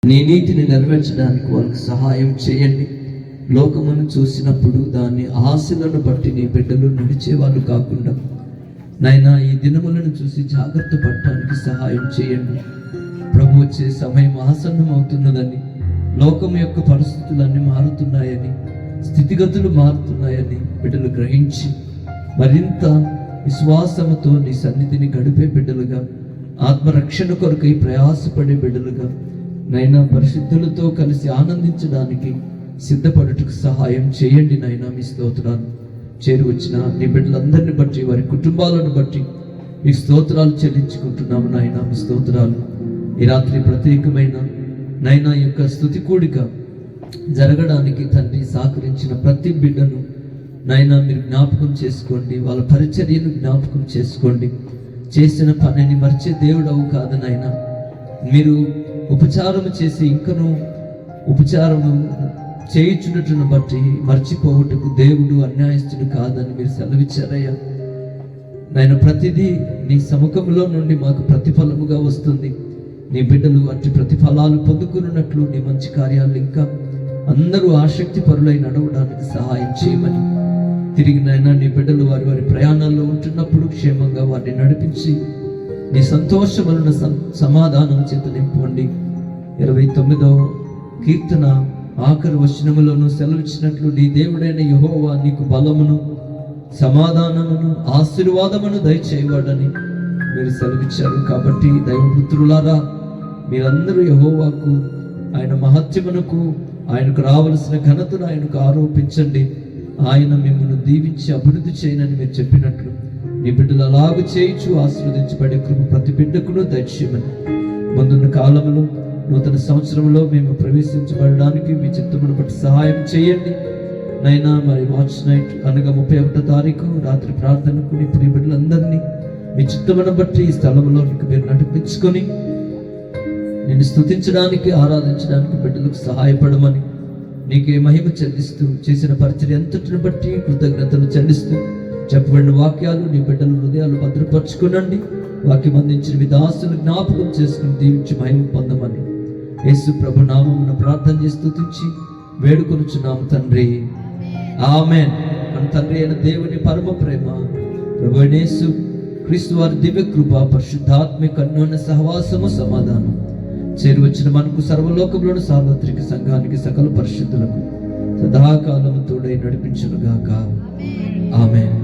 నీ నీతిని నెరవేర్చడానికి వాళ్ళకి సహాయం చేయండి. లోకమును చూసినప్పుడు దాని ఆశలను బట్టి నీ బిడ్డలు నడిచేవాళ్ళు కాకుండా నాయనా ఈ దినములను చూసి జాగ్రత్త పడటానికి సహాయం చేయండి. ప్రభు వచ్చే సమయం ఆసన్నం అవుతున్నదని, లోకం యొక్క పరిస్థితులన్నీ మారుతున్నాయని, స్థితిగతులు మారుతున్నాయని బిడ్డలు గ్రహించి మరింత విశ్వాసముతో నీ సన్నిధిని గడిపే బిడ్డలుగా, ఆత్మరక్షణ కొరకై ప్రయాసపడే బిడ్డలుగా నైనా పరిశుద్ధులతో కలిసి ఆనందించడానికి సిద్ధపడుటకు సహాయం చేయండి నైనా. మీ స్తోత్రాలు చేరి వచ్చిన నీ బిడ్డలందరిని బట్టి, వారి కుటుంబాలను బట్టి మీ స్తోత్రాలు చెల్లించుకుంటున్నాము నాయన. మీ స్తోత్రాలు ఈ రాత్రి ప్రత్యేకమైన నైనా యొక్క స్తుతి కూడిక జరగడానికి తండ్రి సహకరించిన ప్రతి బిడ్డను నైనా మీరు జ్ఞాపకం చేసుకోండి. వాళ్ళ పరిచర్యను జ్ఞాపకం చేసుకోండి. చేసిన పనిని మర్చే దేవుడవు కాదు నాయన. మీరు ఉపచారము చేసి ఇంకను ఉపచారము చేయుచున్నట్టును బట్టి మర్చిపోవటకు దేవుడు అన్యాయస్తుడు కాదని మీరు సెలవిచ్చారయ్యా. నాయన ప్రతిదీ నీ సముఖంలో నుండి మాకు ప్రతిఫలముగా వస్తుంది. నీ బిడ్డలు అట్టి ప్రతిఫలాలు పొందుకున్నట్లు నీ మంచి కార్యాలు ఇంకా అందరూ ఆసక్తి పరులై నడవడానికి సహాయం చేయమని, తిరిగి నాయన నీ బిడ్డలు వారి వారి ప్రయాణాల్లో ఉంటున్నప్పుడు క్షేమంగా వారిని నడిపించి నీ సంతోషములను సమాధానం చేత నింపండి. 29వ కీర్తన ఆఖరి వచనములోను సెలవిచ్చినట్లు నీ దేవుడైన యెహోవా నీకు బలమును, సమాధానమును, ఆశీర్వాదమును దయచేయవాడని మీరు సెలవిచ్చారు. కాబట్టి దైవపుత్రులారా మీరందరూ యెహోవాకు, ఆయన మహత్యమునకు, ఆయనకు రావలసిన ఘనతను ఆయనకు ఆరోపించండి. ఆయన మిమ్మల్ని దీవించి అభివృద్ధి చేయనని మీరు చెప్పినట్లు నీ బిడ్డలు అలాగ చేయించు ఆశీర్వదించబడే కృప ప్రతి బిడ్డకును దయచేయమని, ముందున్న కాలంలో నూతన సంవత్సరంలో మేము ప్రవేశించబడడానికి మీ చిత్తమును బట్టి సహాయం చేయండి నైనా. మరి వాచ్ నైట్ అనగా 31వ తారీఖు రాత్రి ప్రార్థనకు నీ ప్రియ బిడ్డలందరినీ మీ చిత్తమును బట్టి ఈ స్థలంలోనికి మీరు నడిపించుకొని నేను స్తుతించడానికి, ఆరాధించడానికి బిడ్డలకు సహాయపడమని నీకే మహిమ చెల్లిస్తూ, చేసిన పరిచర్య అంతటిని బట్టి కృతజ్ఞతలు చెల్లిస్తూ చెప్పబడిన వాక్యాలు నీ బిడ్డల హృదయాలు భద్రపరచుకునండి. వాక్యం అందించిన విదాసులు జ్ఞాపకం చేసుకుని దీవించి మహిమ పొందమని యేసు ప్రభు నామమున ప్రార్థన చేసి స్తుతించి వేడుకొనుచున్నాము తండ్రి. ఆమేన్. మన తండ్రి అయిన దేవుని పరమ ప్రేమ, ప్రభు యేసు క్రీస్తు వారి దివ్య కృప, పరిశుద్ధాత్మిక అన్యోన్య సహవాసము, సమాధానం చేరి వచ్చిన మనకు సర్వలోకంలోని సార్వత్రిక సంఘానికి సకల పరిశుద్ధులకు సదాకాలము తోడై నడిపించునుగాక. ఆమేన్.